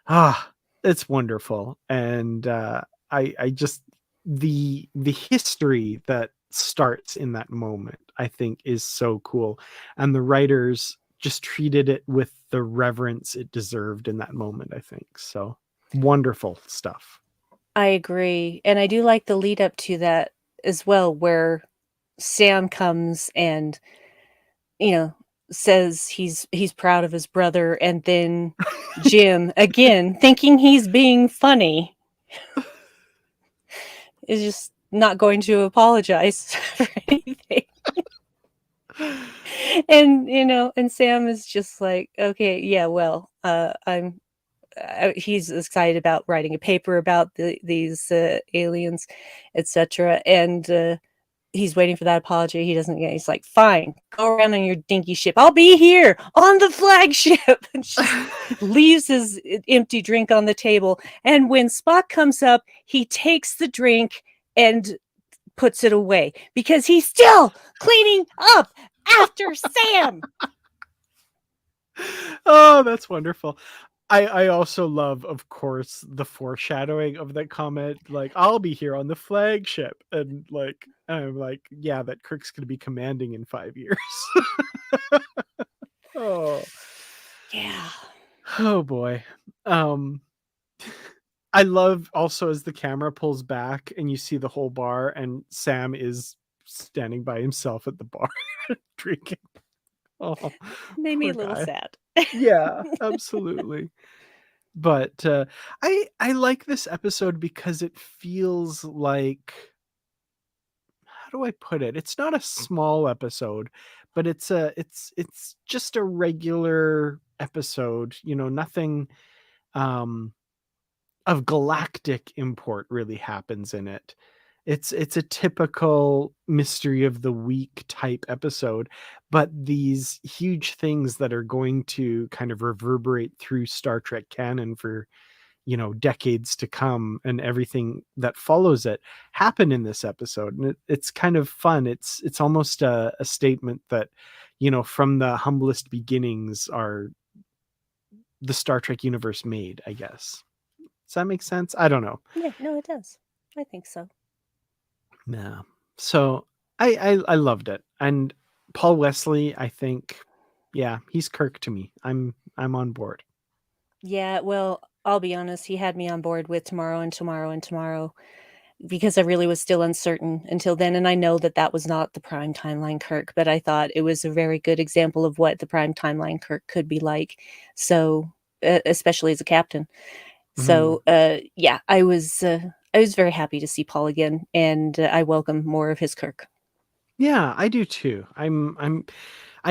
ah, it's wonderful. And I just, the history that starts in that moment, I think, is so cool. And the writers just treated it with the reverence it deserved in that moment, I think. So wonderful stuff. I agree, and I do like the lead up to that as well, where Sam comes and, you know, says he's proud of his brother, and then Jim, again, thinking he's being funny, is just not going to apologize for anything. And Sam is just like, "Okay, yeah, well, he's excited about writing a paper about these aliens, etc." And he's waiting for that apology. He doesn't get. He's like, "Fine, go around on your dinky ship. I'll be here on the flagship." And just leaves his empty drink on the table. And when Spock comes up, he takes the drink and puts it away because he's still cleaning up after Sam. Oh, that's wonderful. I also love, of course, the foreshadowing of that comment, like, "I'll be here on the flagship." And like, I'm like, yeah, that Kirk's gonna be commanding in 5 years. Oh, Yeah. oh boy. Um, I love also as the camera pulls back and you see the whole bar, and Sam is standing by himself at the bar drinking. Oh, Made me a poor little guy. sad. Yeah, absolutely. But I like this episode because it feels like, how do I put it? It's not a small episode, but it's just a regular episode, nothing um of galactic import really happens in it. It's a typical mystery of the week type episode, but these huge things that are going to kind of reverberate through Star Trek canon for, decades to come, and everything that follows it happen in this episode. And it's kind of fun. It's almost a statement that, from the humblest beginnings are the Star Trek universe made, I guess. Does that make sense? I don't know. Yeah, no, it does. I think so. Yeah. So I loved it. And Paul Wesley, I think, yeah, he's Kirk to me. I'm on board. Yeah, well, I'll be honest, he had me on board with tomorrow and tomorrow and tomorrow because I really was still uncertain until then. And I know that that was not the prime timeline Kirk, but I thought it was a very good example of what the prime timeline Kirk could be like. So, especially as a captain. Mhm. So, yeah, I was very happy to see Paul again, and I welcome more of his Kirk. Yeah, I do too. I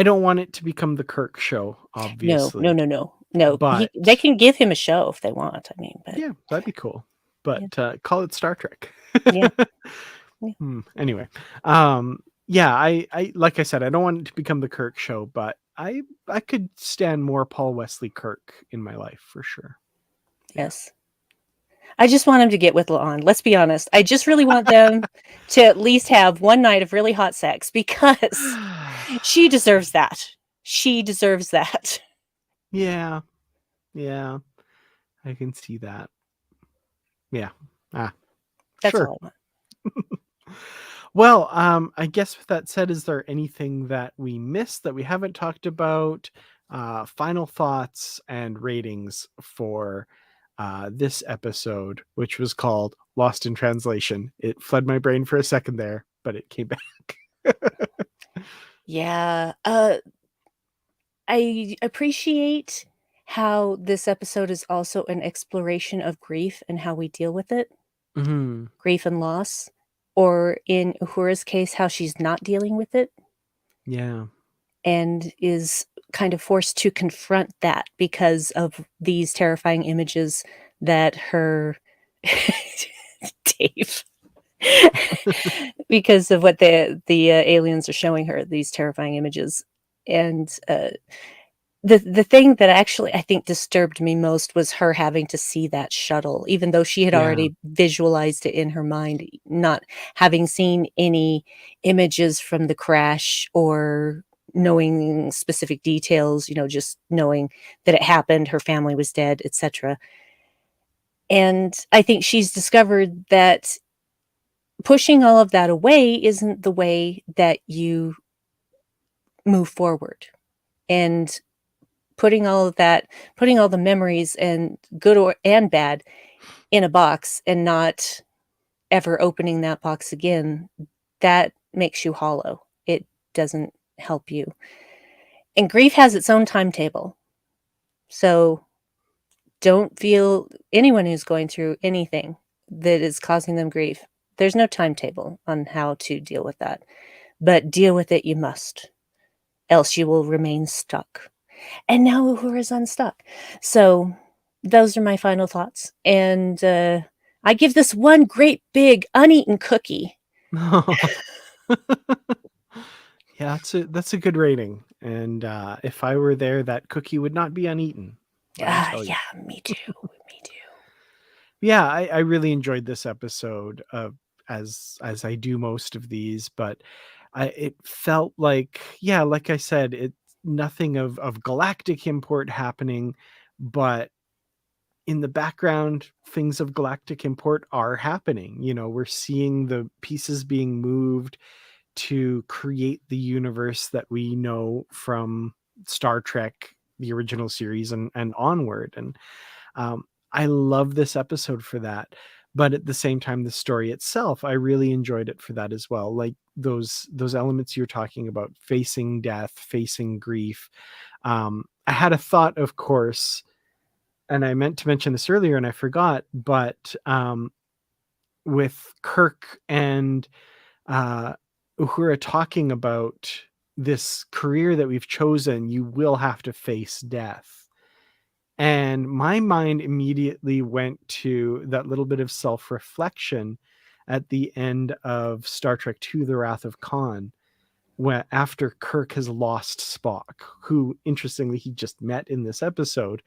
don't want it to become the Kirk show, No, no, obviously, no, no, no. but They can give him a show if they want. I mean, but yeah, that'd be cool. yeah, But call it Star Trek. yeah, yeah. Anyway, yeah, I like I said, I don't want it to become the Kirk show, but I could stand more Paul Wesley Kirk in my life for sure. Yeah. Yes. I just want him to get with Lon. Let's be honest. I just really want them to at least have one night of really hot sex because she deserves that. She deserves that. Yeah. Yeah. I can see that. Yeah. Ah, That's sure. all I want. Well, I guess with that said, is there anything that we missed that we haven't talked about? Final thoughts and ratings for this episode, which was called Lost in Translation. It fled my brain for a second there, but it came back. Yeah. I appreciate how this episode is also an exploration of grief and how we deal with it, Hmm. grief and loss, or in Uhura's case, how she's not dealing with it Yeah. and is kind of forced to confront that because of these terrifying images that her Dave because of what the aliens are showing her, these terrifying images. And the thing that actually I think disturbed me most was her having to see that shuttle, even though she had Yeah. already visualized it in her mind, not having seen any images from the crash or knowing specific details, just knowing that it happened, her family was dead, etc. And I think she's discovered that pushing all of that away isn't the way that you move forward. And putting all the memories and good or and bad in a box and not ever opening that box again, that makes you hollow. It doesn't help you. And grief has its own timetable. So don't feel anyone who's going through anything that is causing them grief. There's no timetable on how to deal with that. But deal with it you must, else you will remain stuck. And now Uhura's unstuck. So those are my final thoughts. And I give this one great big uneaten cookie. Yeah, that's a good rating. And if I were there, that cookie would not be uneaten. Let me tell you. Yeah, me too. Me too. Yeah, I really enjoyed this episode as I do most of these, but it felt like, yeah, like I said, it's nothing of galactic import happening, but in the background, things of galactic import are happening. We're seeing the pieces being moved to create the universe that we know from Star Trek, the original series, and onward. And um, I love this episode for that. But at the same time, the story itself, I really enjoyed it for that as well. Like those elements you're talking about, facing death, facing grief. I had a thought, of course, and I meant to mention this earlier and I forgot, but with Kirk and uh, Uhura talking about this career that we've chosen, you will have to face death. And my mind immediately went to that little bit of self-reflection at the end of Star Trek II, The Wrath of Khan, when after Kirk has lost Spock, who interestingly he just met in this episode.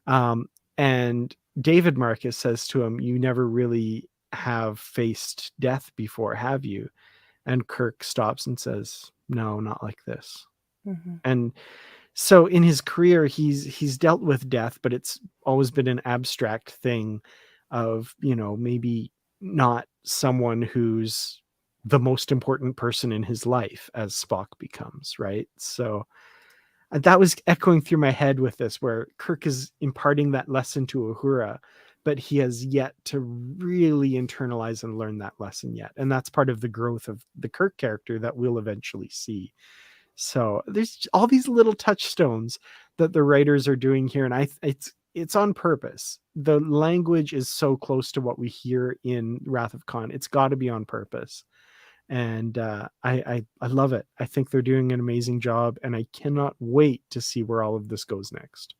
And David Marcus says to him, "You never really have faced death before, have you?" And Kirk stops and says, "No, not like this." Mm-hmm. And so in his career, he's dealt with death, but it's always been an abstract thing of, maybe not someone who's the most important person in his life, as Spock becomes, right? So that was echoing through my head with this, where Kirk is imparting that lesson to Uhura, but he has yet to really internalize and learn that lesson yet. And that's part of the growth of the Kirk character that we'll eventually see. So there's all these little touchstones that the writers are doing here, and it's on purpose. The language is so close to what we hear in Wrath of Khan. It's got to be on purpose, and I love it. I think they're doing an amazing job, and I cannot wait to see where all of this goes next.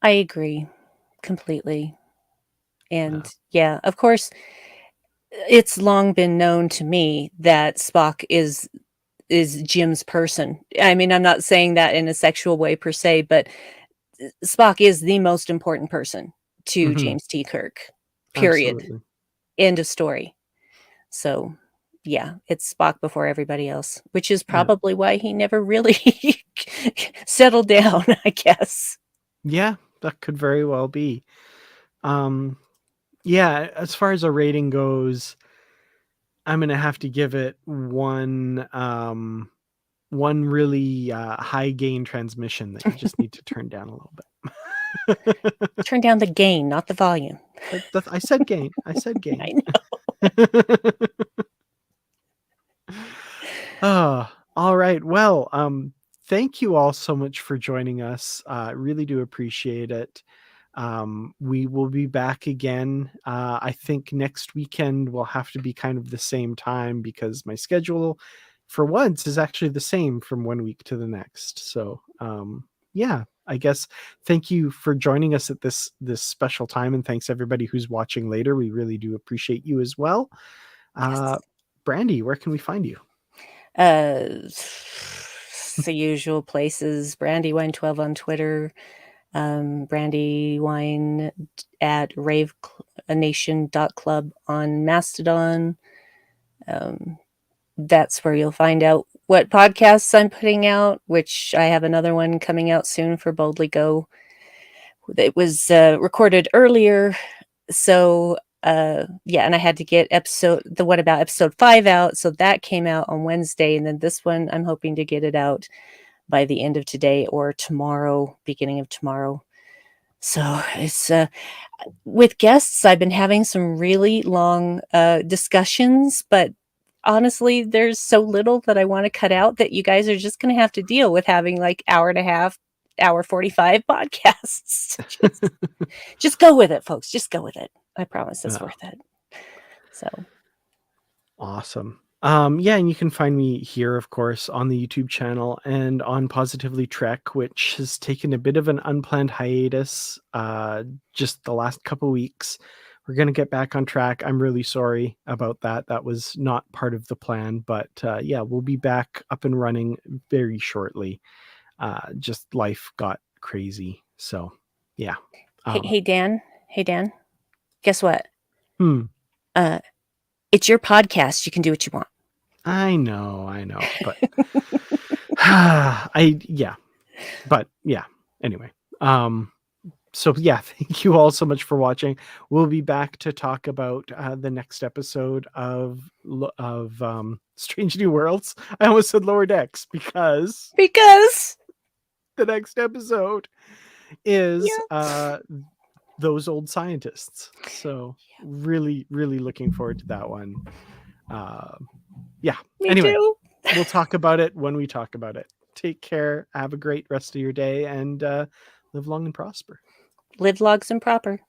I agree completely. And yeah, of course, it's long been known to me that Spock is Jim's person. I mean, I'm not saying that in a sexual way per se, but Spock is the most important person to James T. Kirk. Period. Absolutely. End of story. So, yeah, it's Spock before everybody else, which is probably why he never really settled down, I guess. Yeah, that could very well be. Yeah, as far as a rating goes, I'm gonna have to give it one really high gain transmission that you just need to turn down a little bit. Turn down the gain, not the volume. I said gain. I said gain. I know. All right. Well, thank you all so much for joining us. Really do appreciate it. We will be back again. I think next weekend will have to be kind of the same time, because my schedule for once is actually the same from one week to the next. So, yeah, I guess thank you for joining us at this special time, and thanks everybody who's watching later. We really do appreciate you as well. Yes. Brandi, where can we find you? The usual places. Brandywine12 on Twitter. Brandywine at ravenation.club on Mastodon. That's where you'll find out what podcasts I'm putting out, which I have another one coming out soon for Boldly Go. It was recorded earlier, so yeah, and I had to get episode 5 out, so that came out on Wednesday, and then this one I'm hoping to get it out by the end of today or tomorrow, beginning of tomorrow. So it's with guests, I've been having some really long discussions, but honestly, there's so little that I want to cut out that you guys are just going to have to deal with having like hour and a half, hour 45 podcasts. Just go with it, folks. Just go with it. I promise it's worth it. So awesome. Yeah, and you can find me here, of course, on the YouTube channel and on Positively Trek, which has taken a bit of an unplanned hiatus just the last couple weeks. We're going to get back on track. I'm really sorry about that. That was not part of the plan, but yeah, we'll be back up and running very shortly. Just life got crazy. So, yeah. hey Dan. Hey Dan. Guess what? It's your podcast. You can do what you want. I know, but but yeah. Anyway, so yeah, thank you all so much for watching. We'll be back to talk about the next episode of Strange New Worlds. I almost said Lower Decks because the next episode is those old scientists. So really, really looking forward to that one. Yeah. Me too. We'll talk about it when we talk about it. Take care. Have a great rest of your day, and live long and prosper. Live logs and proper.